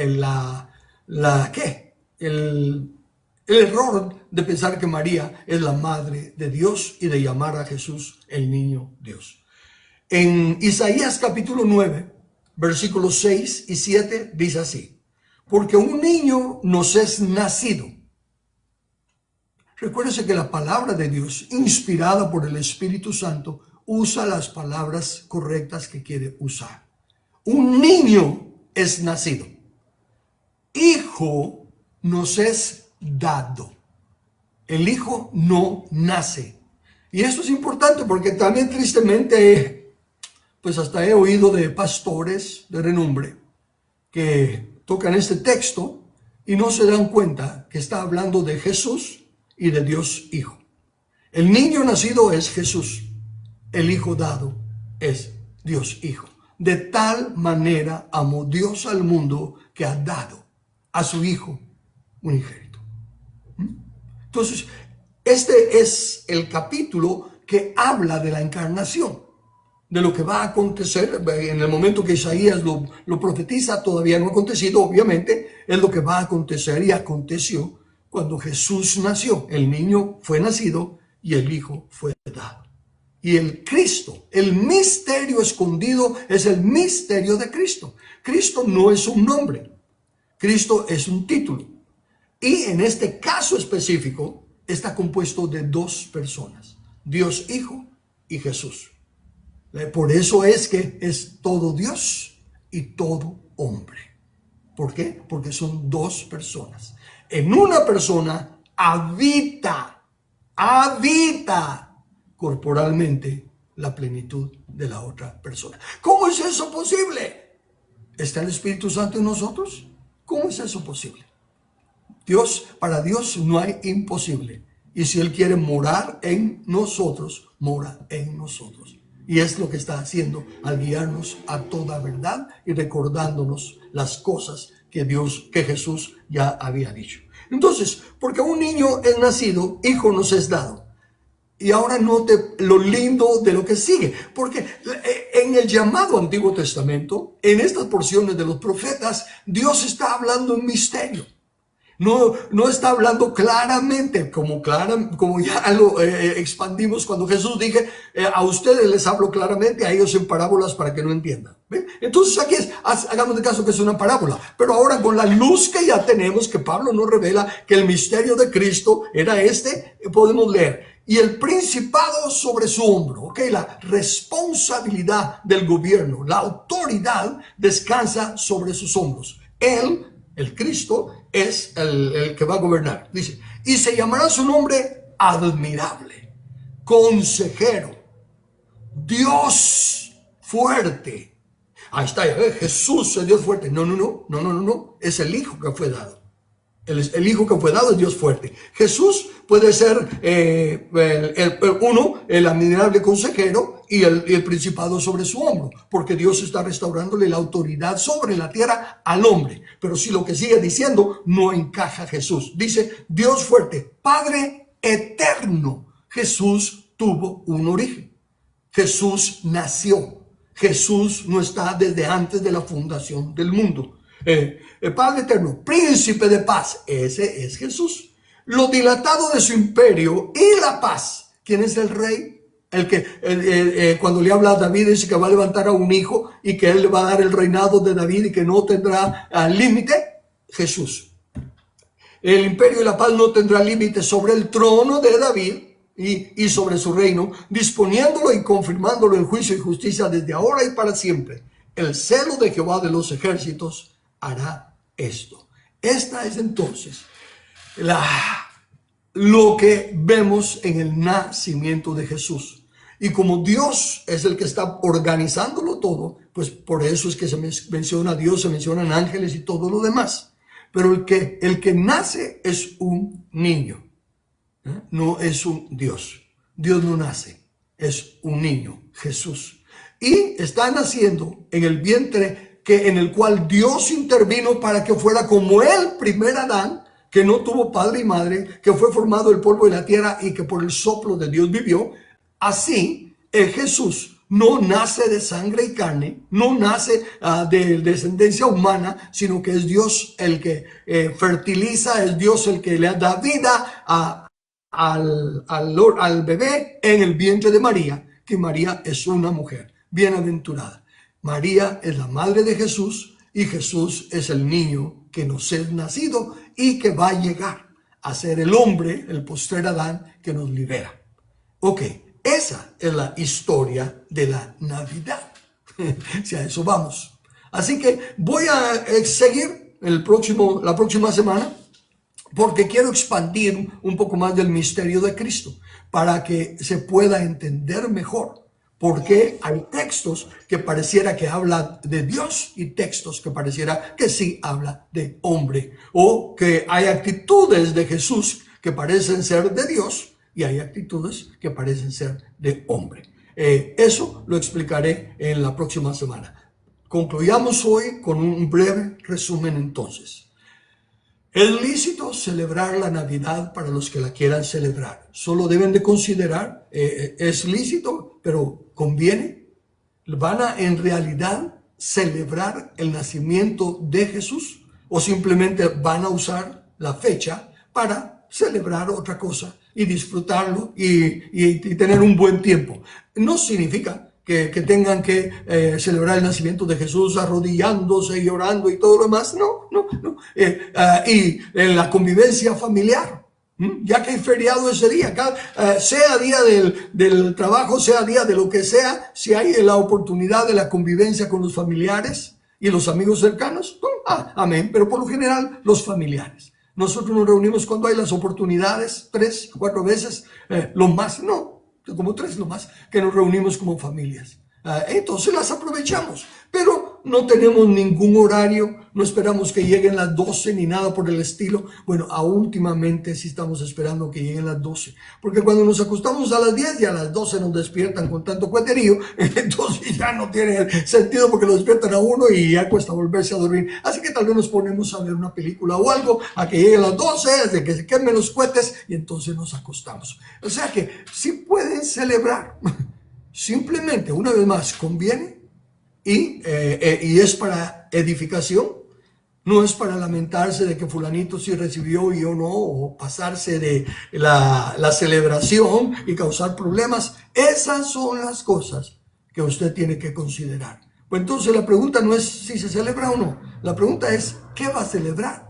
error de pensar que María es la madre de Dios y de llamar a Jesús el niño Dios. En Isaías capítulo 9, versículos 6 y 7 dice así: porque un niño nos es nacido. Recuérdese que la palabra de Dios, inspirada por el Espíritu Santo, usa las palabras correctas que quiere usar. Un niño es nacido. Hijo nos es dado. El hijo no nace. Y esto es importante porque también tristemente, pues hasta he oído de pastores de renombre que tocan este texto y no se dan cuenta que está hablando de Jesús y de Dios Hijo. El niño nacido es Jesús. El hijo dado es Dios Hijo. De tal manera amó Dios al mundo que ha dado a su Hijo unigénito. Entonces, este es el capítulo que habla de la encarnación, de lo que va a acontecer en el momento que Isaías lo profetiza. Todavía no ha acontecido, obviamente, es lo que va a acontecer y aconteció cuando Jesús nació. El niño fue nacido y el Hijo fue dado. Y el Cristo, el misterio escondido, es el misterio de Cristo. Cristo no es un nombre, Cristo es un título. Y en este caso específico está compuesto de dos personas, Dios Hijo y Jesús. Por eso es que es todo Dios y todo hombre. ¿Por qué? Porque son dos personas. En una persona habita corporalmente la plenitud de la otra persona. ¿Cómo es eso posible? ¿Está el Espíritu Santo en nosotros? ¿Cómo es eso posible? Para Dios no hay imposible. Y si Él quiere morar en nosotros, mora en nosotros. Y es lo que está haciendo al guiarnos a toda verdad y recordándonos las cosas que Jesús ya había dicho. Entonces, porque un niño es nacido, hijo nos es dado. Y ahora note lo lindo de lo que sigue, porque en el llamado Antiguo Testamento, en estas porciones de los profetas, Dios está hablando en misterio. No está hablando claramente, como ya lo expandimos cuando Jesús dije, a ustedes les hablo claramente, a ellos en parábolas para que no entiendan. ¿Ven? Entonces aquí hagamos de caso que es una parábola, pero ahora con la luz que ya tenemos, que Pablo nos revela que el misterio de Cristo era podemos leer. Y el principado sobre su hombro, ¿ok? La responsabilidad del gobierno, la autoridad descansa sobre sus hombros. Él, el Cristo, es el que va a gobernar. Dice, y se llamará su nombre admirable, consejero, Dios fuerte. Ahí está, Jesús es Dios fuerte. No, es el Hijo que fue dado. El Hijo que fue dado es Dios fuerte. Jesús puede ser el admirable consejero y el principado sobre su hombro, porque Dios está restaurándole la autoridad sobre la tierra al hombre. Pero si lo que sigue diciendo no encaja Jesús, dice Dios fuerte, Padre eterno. Jesús tuvo un origen. Jesús nació. Jesús no está desde antes de la fundación del mundo. El Padre eterno, príncipe de paz, ese es Jesús. Lo dilatado de su imperio y la paz. ¿Quién es el rey? El que cuando le habla a David dice que va a levantar a un hijo y que él le va a dar el reinado de David y que no tendrá límite. Jesús. El imperio y la paz no tendrá límite sobre el trono de David y sobre su reino, disponiéndolo y confirmándolo en juicio y justicia desde ahora y para siempre. El celo de Jehová de los ejércitos hará esto. Esta es entonces lo que vemos en el nacimiento de Jesús. Y como Dios es el que está organizándolo todo, pues por eso es que se menciona a Dios, se mencionan ángeles y todo lo demás. Pero el que nace es un niño, no es un Dios. Dios no nace, es un niño, Jesús. Y está naciendo en el vientre en el cual Dios intervino para que fuera como el primer Adán, que no tuvo padre y madre, que fue formado del polvo de la tierra y que por el soplo de Dios vivió. Así, Jesús no nace de sangre y carne, no nace de descendencia humana, sino que es Dios el que fertiliza, es Dios el que le da vida al bebé en el vientre de María, que María es una mujer bienaventurada. María es la madre de Jesús y Jesús es el niño que nos es nacido y que va a llegar a ser el hombre, el postrer Adán, que nos libera. Ok, esa es la historia de la Navidad. Si a eso vamos. Así que voy a seguir la próxima semana, porque quiero expandir un poco más del misterio de Cristo para que se pueda entender mejor. Porque hay textos que pareciera que habla de Dios y textos que pareciera que sí habla de hombre. O que hay actitudes de Jesús que parecen ser de Dios y hay actitudes que parecen ser de hombre. Eso lo explicaré en la próxima semana. Concluyamos hoy con un breve resumen entonces. Es lícito celebrar la Navidad para los que la quieran celebrar. Solo deben de considerar, es lícito, pero ¿conviene? ¿Van a en realidad celebrar el nacimiento de Jesús? ¿O simplemente van a usar la fecha para celebrar otra cosa y disfrutarlo y tener un buen tiempo? No significa que tengan que celebrar el nacimiento de Jesús arrodillándose y orando y todo lo demás. No. Y en la convivencia familiar, ya que hay feriado ese día, sea día del trabajo, sea día de lo que sea, si hay la oportunidad de la convivencia con los familiares y los amigos cercanos, amén, pero por lo general los familiares. Nosotros nos reunimos cuando hay las oportunidades, 3, 4 veces, lo más, no, como 3 nomás, que nos reunimos como familias. Entonces las aprovechamos, pero no tenemos ningún horario, no esperamos que lleguen las 12 ni nada por el estilo. Bueno, últimamente sí estamos esperando que lleguen las 12, porque cuando nos acostamos a las 10 y a las 12 nos despiertan con tanto cueterío, entonces ya no tiene sentido porque lo despiertan a uno y ya cuesta volverse a dormir. Así que tal vez nos ponemos a ver una película o algo, a que lleguen las 12, de que se quemen los cohetes y entonces nos acostamos. O sea que sí pueden celebrar. Simplemente, una vez más, conviene y es para edificación, no es para lamentarse de que fulanito sí recibió y yo no, o pasarse de la celebración y causar problemas. Esas son las cosas que usted tiene que considerar. Pues entonces la pregunta no es si se celebra o no, la pregunta es ¿qué va a celebrar?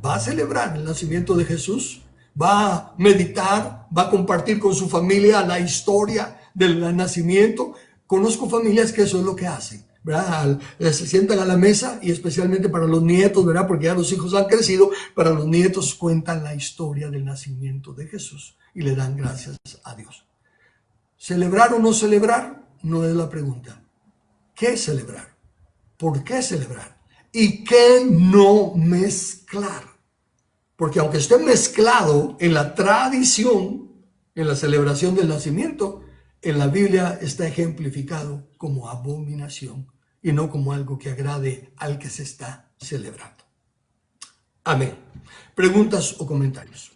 ¿Va a celebrar el nacimiento de Jesús? ¿Va a meditar? ¿Va a compartir con su familia la historia del nacimiento? Conozco familias que eso es lo que hacen, ¿verdad? Se sientan a la mesa y especialmente para los nietos, ¿verdad? Porque ya los hijos han crecido, para los nietos cuentan la historia del nacimiento de Jesús y le dan gracias a Dios. ¿Celebrar o no celebrar? No es la pregunta. ¿Qué celebrar? ¿Por qué celebrar? ¿Y qué no mezclar? Porque aunque esté mezclado en la tradición, en la celebración del nacimiento, en la Biblia está ejemplificado como abominación y no como algo que agrade al que se está celebrando. Amén. ¿Preguntas o comentarios?